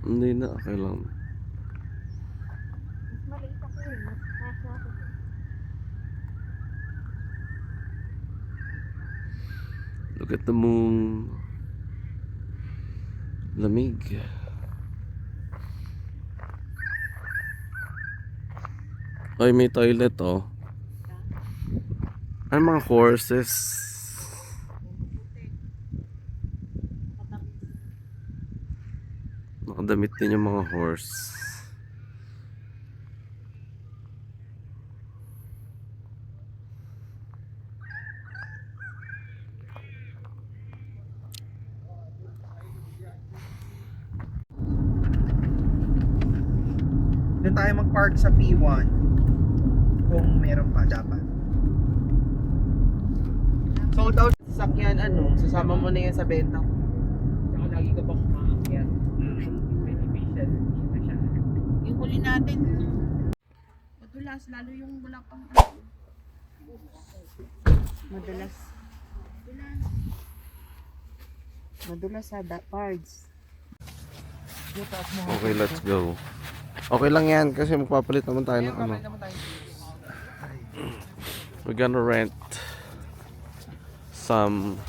Hindi na, okay lang. Mas maliit ako eh. Mas nasa ako. Look at the moon. Lamig. Ay, may toilet oh. Ay, mga horses. Nakadamit din yung mga horse. Doon tayo mag-park sa P1 kung meron pa dapat. Sold out sasakyan, ano, sasama mo na yan sa benta ko. Tsaka lagi ka bang umaakyat? Beneficial na siya. Yung huli natin, madulas, lalo yung wala pang madulas. Madulas sa parts. Okay, let's go. Okay lang yan kasi magpapalit naman tayo ng ano. We're gonna rent some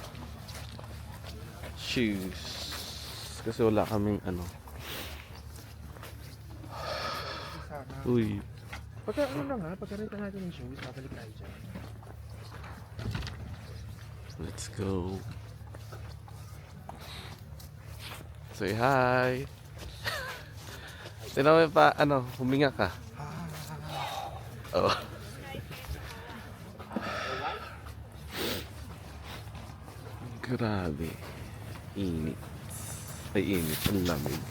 shoes kasi wala kaming ano. Uy, Pagka ano na nga, pagka-renta natin yung shoes, babalik tayo dyan. let's go. Say hi. Sino pa ano, huminga ka? Oh. Grabe. Init. Ay, init. Ang lamig.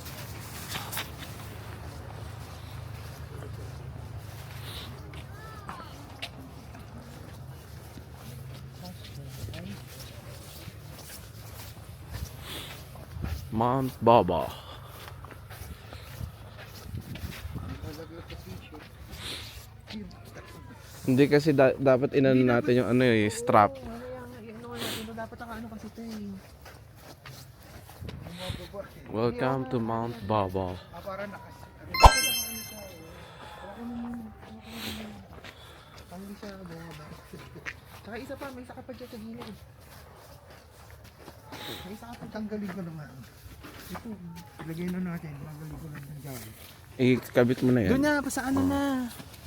Mount Baba. Hindi kasi dapat inano natin yung ano eh, strap. Dapat ang ano kasi ito eh. Welcome to Mount Baba. Para nakas. Hindi siya bumaba. Tsaka isa pa, may isa ka pa dyan sa gilid. May isa ka pa. Tanggalin ko naman. Ito, ilagay na natin. Tanggalin ko lang ng dyan. Ikabit mo na yan. Doon na, pa sa ano na.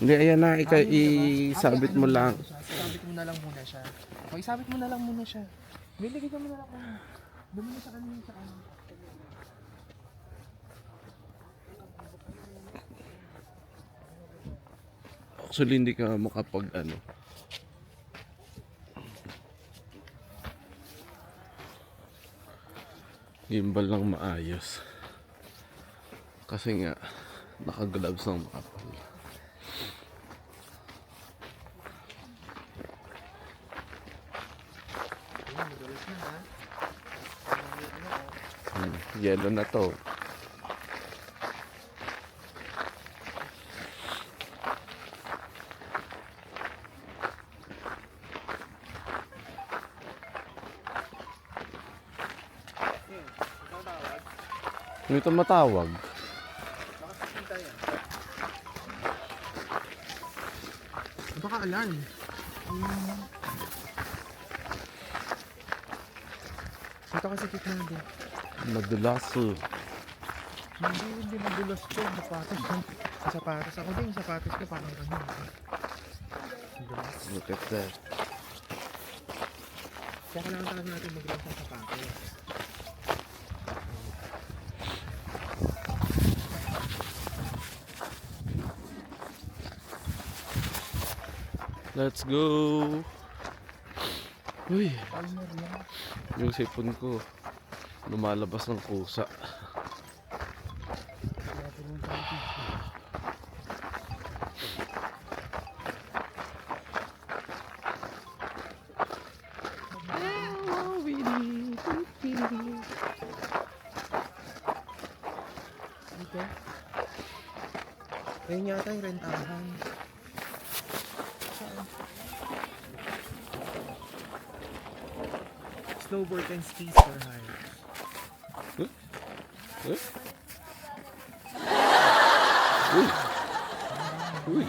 Hindi, ayan na. Isabit mo lang. Isabit mo na lang muna siya. O, isabit mo na lang muna siya. Biligay ka mo na lang muna. Doon mo na sa kanina sa ano. Actually, hindi ka makapag ano. Gimbal lang maayos. Kasi nga, naka-gloves ng makapal. Yellow na to. Hindi ito matawag. Baka alarm. Ito kasi kitna din. Madulas. Hindi madulas ko. Sapatos. Sa sapatos. Ako din, sapatos ko parang ganun. Look at that. Kaya kailangan talaga natin mag-rent ng sapatos. Let's go. Uy, Palmer yan. yung sipon ko lumalabas ng kusa. Dito. Ayun yata yung rentahan. Snowboard and skis for hire. Uy! Uy!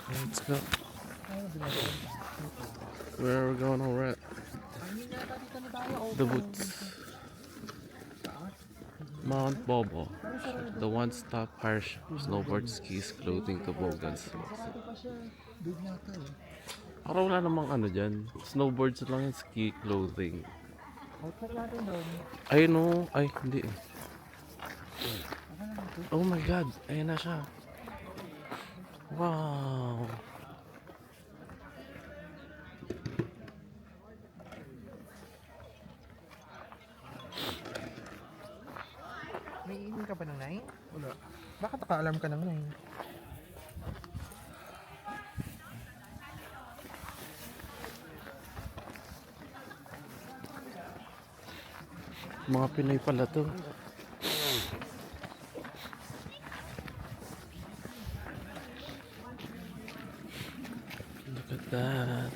Let's go. Where are we going already? The Boots. Mount Bobo. The one-stop hire shop. Snowboard, skis, clothing, toboggans. Parang wala namang ano dyan. Snowboards lang yung ski, clothing. Ay no. Ay, hindi eh. Oh my God. Ayan na siya. Wow. May iin ka ba ng 9? Wala. Bakit nakaalam ka ng 9? Mga Pinoy pala to. Look at that.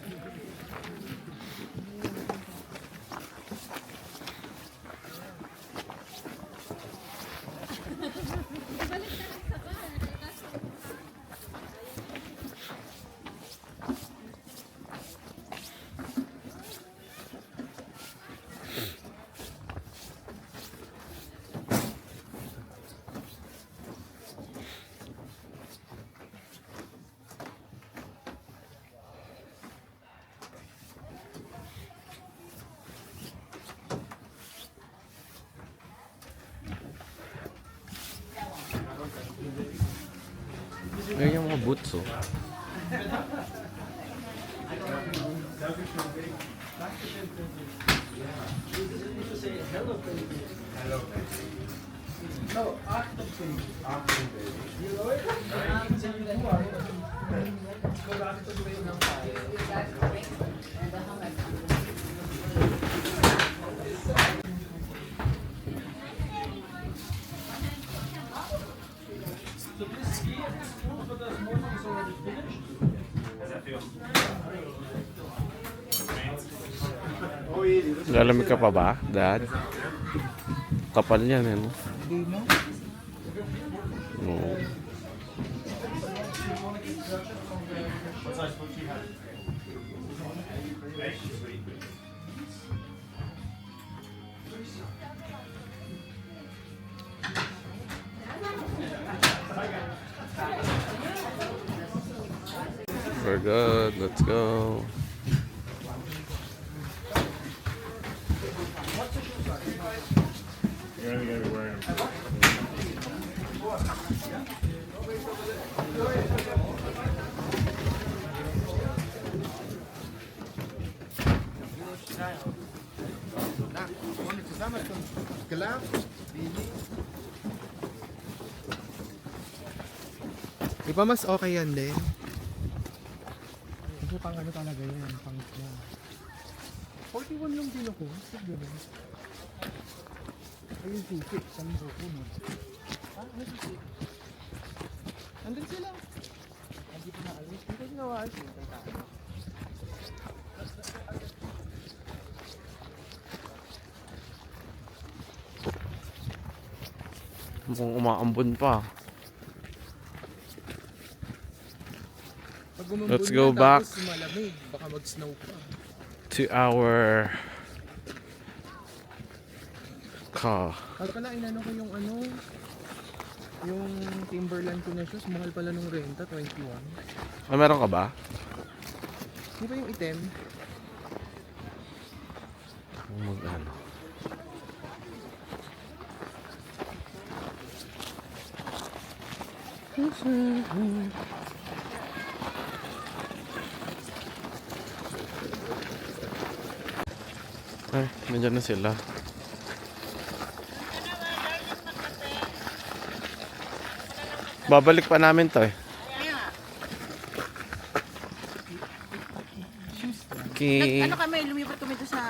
Ngayon yung mga boots oh. Lalamig ka pa ba, Dad? Kapal yan eh, no? Hindi mo? Oo. We're good. Let's go. Di ba mas okay yan din? Kasi pang ano talaga yun, pang na. 41 yung dino ko, gusto gano'n. Ayun susi, saan mo puno? Ano susi? Andun sila. Hindi pa naalis, hindi ko ginawa alis yung tayo. Mukhang umaambon pa. Let's go back malamig, baka mag-snow pa. to our car. At pala inano ko yung ano, yung Timberland ko na shoes, mahal pala nung renta, 21. Ah, meron ka ba? Di ba yung item? Mag-ano? Ay, nandiyan na sila. Babalik pa namin to eh. Okay. Ano kami, lumipat kami doon sa...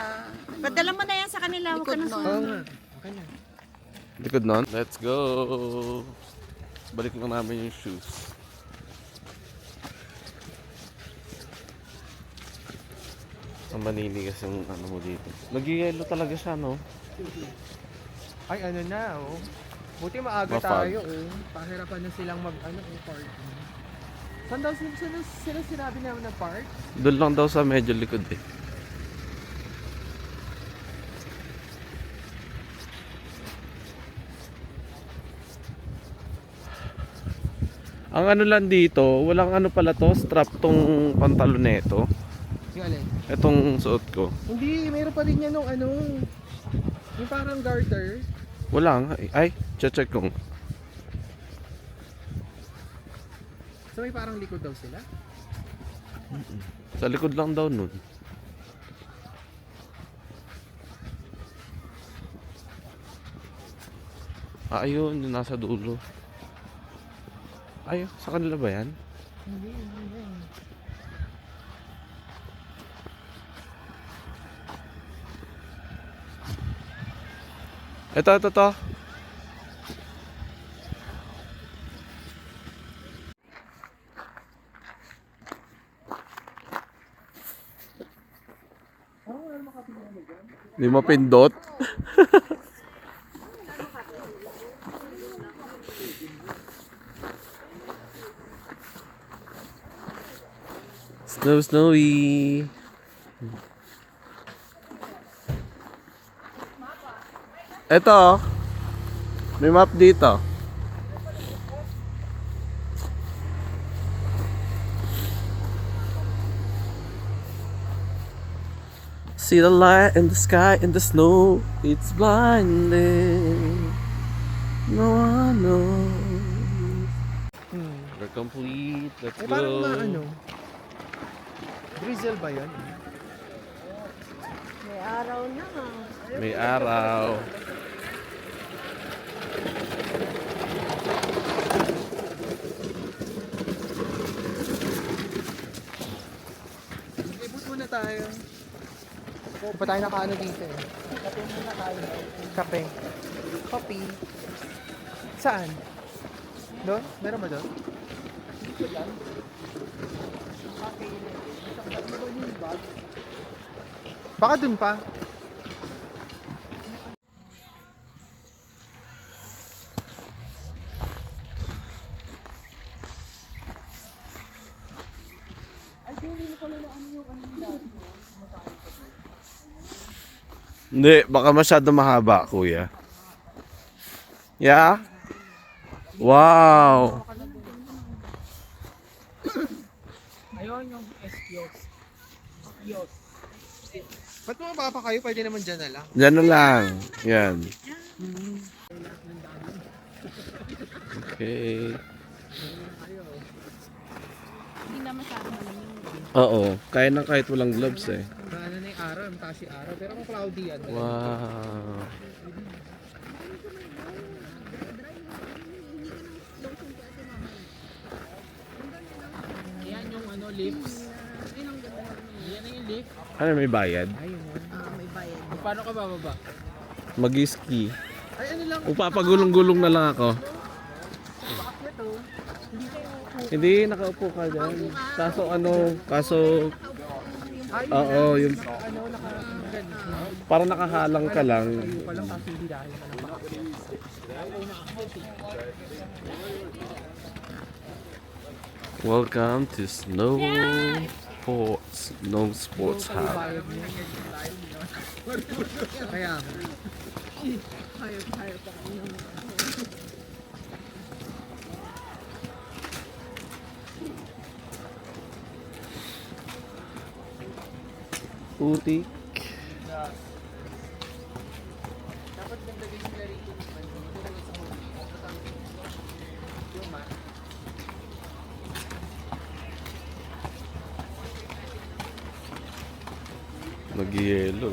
Padala mo na yan sa kanila. Huwag ka na Oo sa... nga. Okay na. Likod nun. Let's go. Balik lang namin yung shoes. Ang maninigas yung ano mo dito. Nag-yellow talaga siya, no? Ay, ano na, oh. Buti maaga Mafag. tayo, oh. Pahirapan na silang park. Saan daw sila sinabi namin na park? Doon lang daw sa medyo likod eh. Ang ano lang dito, walang ano pala to, strap tong pantalon nito. Yung alin? Itong suot ko. Hindi, mayroon pa rin yan nung ano. Yung parang garter. Wala nga eh. Ay, check ko. So may parang likod daw sila. Sa likod lang daw nun. Ah, ayun, yung nasa dulo. Ay, sa kanila ba yan? Hindi. Ito. Di mapindot. Snowy. Ito. May map dito. See the light in the sky in the snow. It's blinding. No one knows. We're complete. Let's Eh go. parang ano? Drizzle ba yan? May araw na. May araw. Ibut muna tayo. Pa tayo nakaano dito eh. Kape muna tayo. Kape. Coffee. Saan? Doon? Meron ba doon? Dito lang. Baka doon pa. Hindi, baka masyado mahaba, kuya. Yeah? Wow! Ayun yung Espios. Espios. Ba't mga pa kayo? Pwede naman dyan na lang. Diyan na lang. Yan. Okay. Hindi na masyado malamig. Oo, kaya na kahit walang gloves eh. Na ano na yung araw, mataas yung araw. Pero kung cloudy yan. Wow. Yan yung ano, lips. Yan na yung lip. Ano, may bayad? Ayun. May bayad. Paano ka bababa? Mag-ski. Ay ano lang. Upapagulong-gulong na lang ako. Hindi, nakaupo ka dyan. Kaso, Ay, oo, yung, ano, naka-ganito. para nakahalang ka lang. Tayo pa lang kasi hindi dahil ka lang baka. Welcome to Snow Sports Hub. Bayad mo. Kaya, Higher pa kami ng Putik. dapat nagdagay sila rito. Nag-yelo.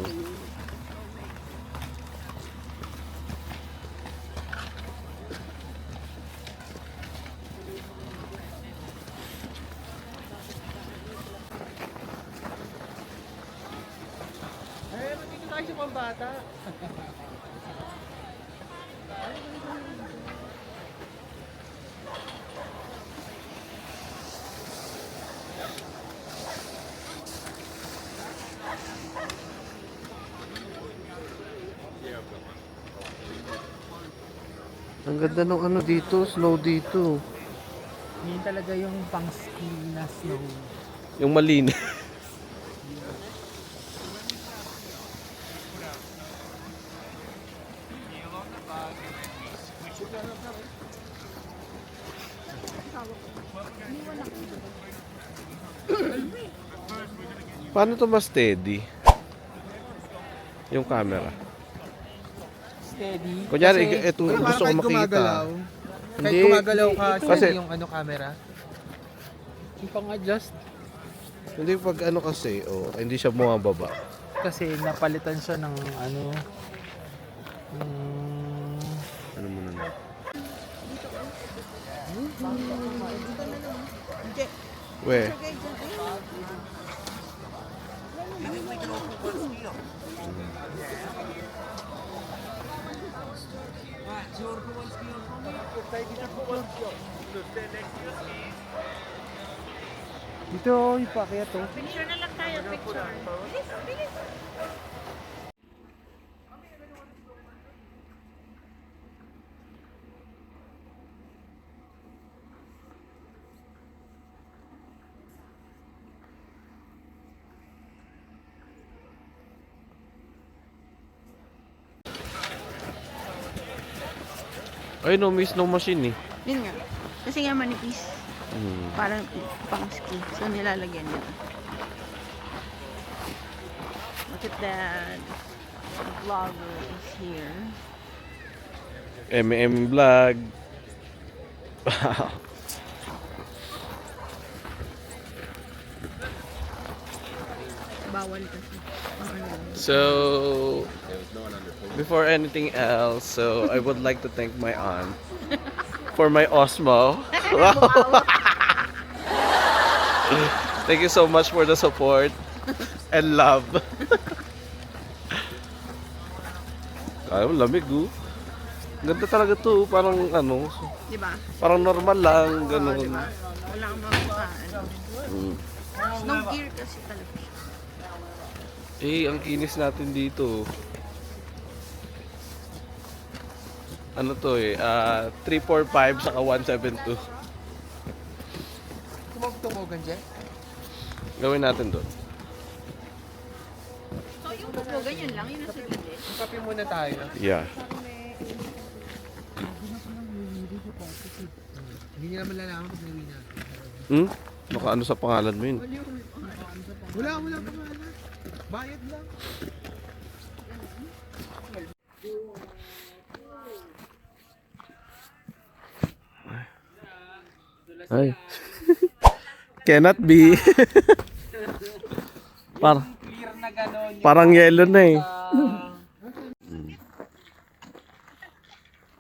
Ay, magiging tayo sa pambata. Ang ganda ng ano dito, snow dito. Yun talaga yung pang ski na snow. Yung malinis. Paano to mas steady? Yung camera. Steady. Kunyari, Kasi- ito Uy, gusto ko kahit makita. gumagalaw, kahit Hindi. gumagalaw ka, Kasi- kasi yung ano camera. Yung pang-adjust. Hindi pag ano kasi, hindi siya bumababa. Kasi napalitan siya ng ano. Ano mo na? We. Dito, yung paakyat to. Picture na lang tayo, picture. Bilis, bilis. Ay no, may snow machine eh. Yun nga. Kasi nga manipis. Hmm. Parang pang ski. So nilalagyan nila. Look at that. The vlogger is here. M&M vlog. Bawal kasi. So, before anything else, so I would like to thank my aunt for my Osmo. Wow. Thank you so much for the support and love. Ay, lamig Ganda talaga to, parang ano, Di ba? parang normal lang, Oo, ganun. di ba? Wala kang makuha. Mm. Snow gear kasi talaga. Ang kinis natin dito. Ano to 345 saka 172. Tumog-tumogan dyan. Gawin natin doon. So yung tubo, ganyan lang. Yun ang sigla din. Kape muna tayo. Yeah. Hindi nila malalaman kung nawin natin. Hmm? Baka ano sa pangalan mo yun? Wala pa nga. Bayad lang. Ay. Cannot be. Parang yellow na eh.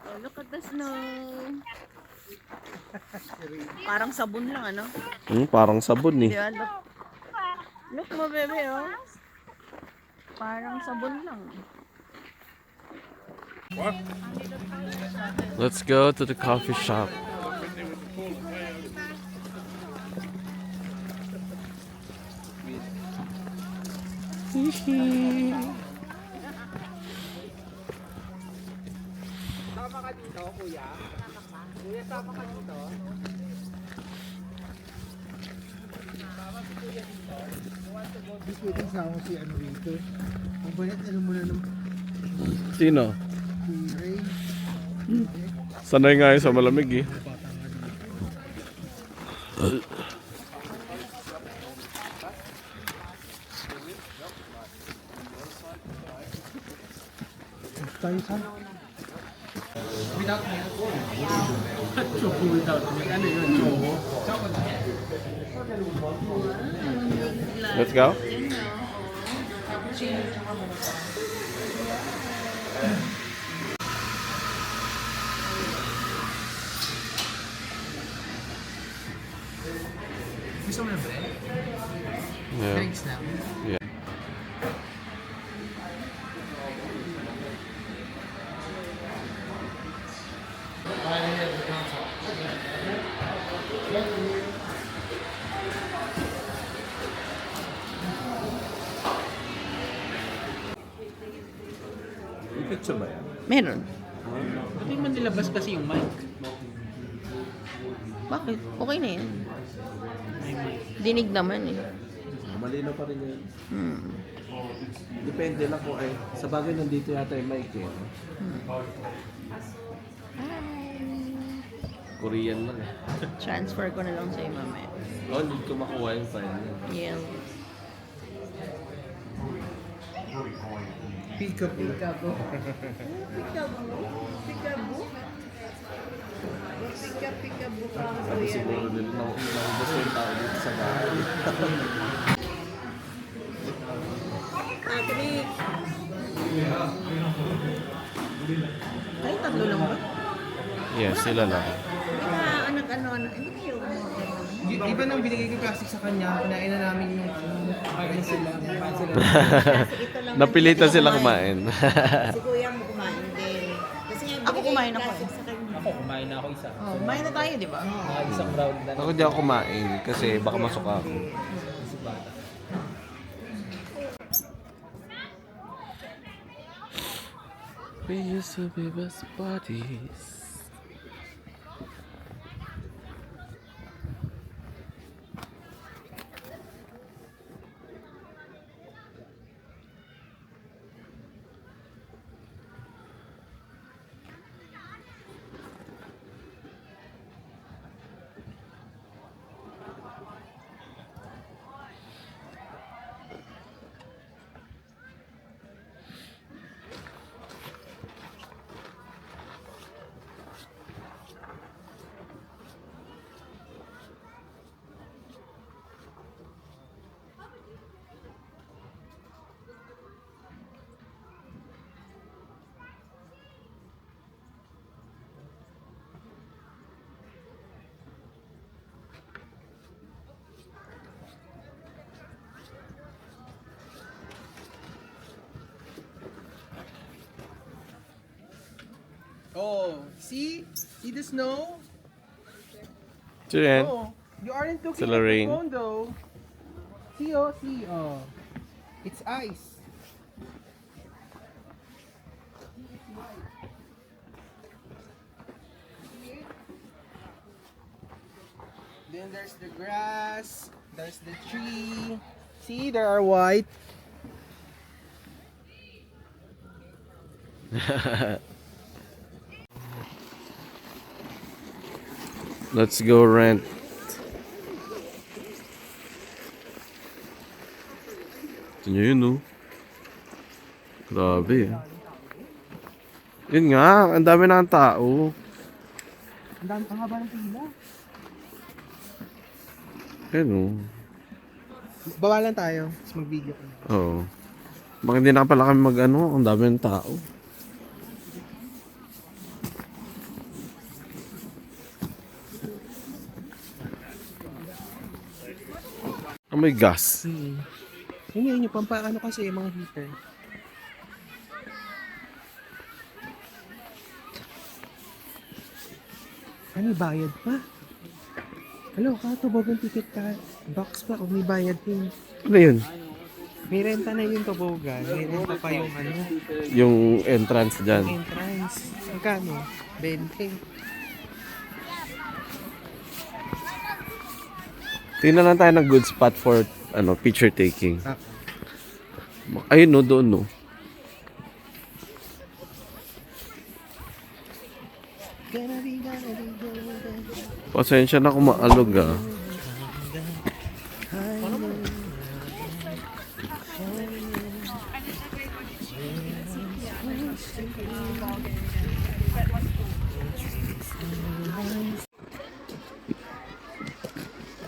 Oh, look at the snow. Parang sabon lang, ano? Parang sabon Di eh. ba? Look. Look mo, bebe, oh. Parang sabon lang. Let's go to the coffee shop. Tama ka dito, kuya. Kuya, tama ka dito. Hindi pwedeng sama si ano rito. Ang banat, alam mo na ng Sino? Ray. Sanay nga yun sa malamig eh. Tayo sa... Let's go. Gusto mo na bread? Yeah. Thanks na. Yeah. Meron. Hindi man nila Lalabas kasi yung mic. Bakit? Okay na yan. May mic. Dinig naman eh. Malino pa rin yun. Hmm. Depende lang kung ay, sa bagay nandito yata yung mic eh. no? Korean lang eh. Transfer ko na lang sa'yo mamaya. Oh, hindi ko makuha yung file niya. Yeah. Peekaboo. Sabi siguro nila naubos yung tao dito sa bahay. Ay, tatlo lang ba? Yes, sila lang. Anak hindi kayo Di ba nang binigay ko plastic sa kanya, kinain na namin yung sila. ito lang. Napilitan sila kumain. Si Kuya mo kumain din. Kasi nga, ako kumain ako. Ako, kumain na ako isa. Oh, kumain na tayo, di ba? Isang round na Ako di ako kumain kasi baka masuka ako. si bata. We used to be best buddies. Oh, see? See the snow? Jen, Oh, you aren't looking Sila at the rain. phone though. See, oh. It's ice. Then there's the grass, there's the tree. See, there are white. let's go rent. Ito nyo yun, oh. Grabe. Yun nga, ang dami na ang tao. Ang haba ng pila. Ayun, oh. Bawalan tayo. Tapos mag-video ka. Oo. Bakit hindi na pala kami mag-ano? Ang dami ng tao. Oh, may gas. Yun yung pampaano kasi yung mga heater. Ano, bayad pa? Hello, kato, Bogan ticket ka. Box pa, o may bayad din. Ano yun? May renta na yun to, Bogan. May renta pa yung ano, Yung entrance dyan. entrance. Magkano? 20. Tingnan lang tayo ng good spot for picture taking. Ah. Ayun, no, doon, no. Pasensya na kung maalog, ah.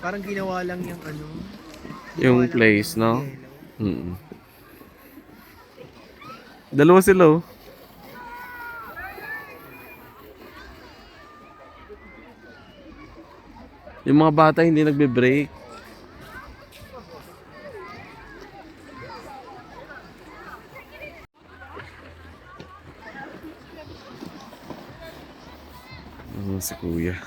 Parang ginawa lang yung ano. Yung ginawa lang place, yung no? yellow. Mm. Dalawa sila, oh. Yung mga bata hindi nagbe-break. Si kuya.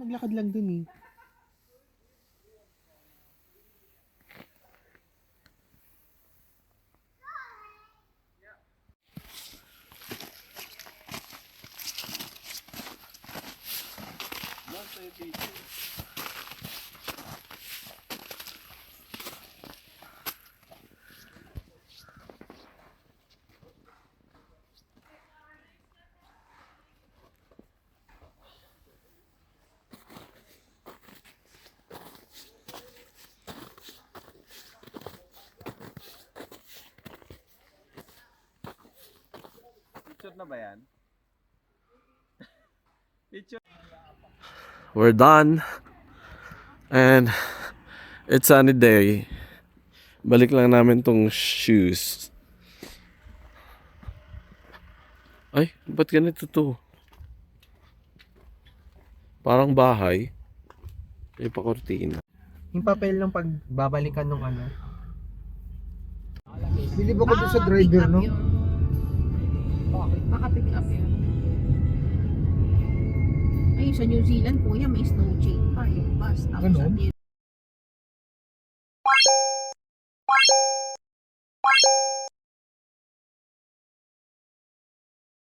Maglakad lang dun eh. Picture na ba yan? We're done. And it's sunny day. Balik lang namin tong shoes. Ay, ba't ganito to? Parang bahay. May pa-kortina. Yung papel ng pagbabalikan nung ano. Bilib ako dun sa driver, no? Baka pick up yun. Ay, sa New Zealand, kuya, may snow chain pa yung bus. Tapos Ganon? at the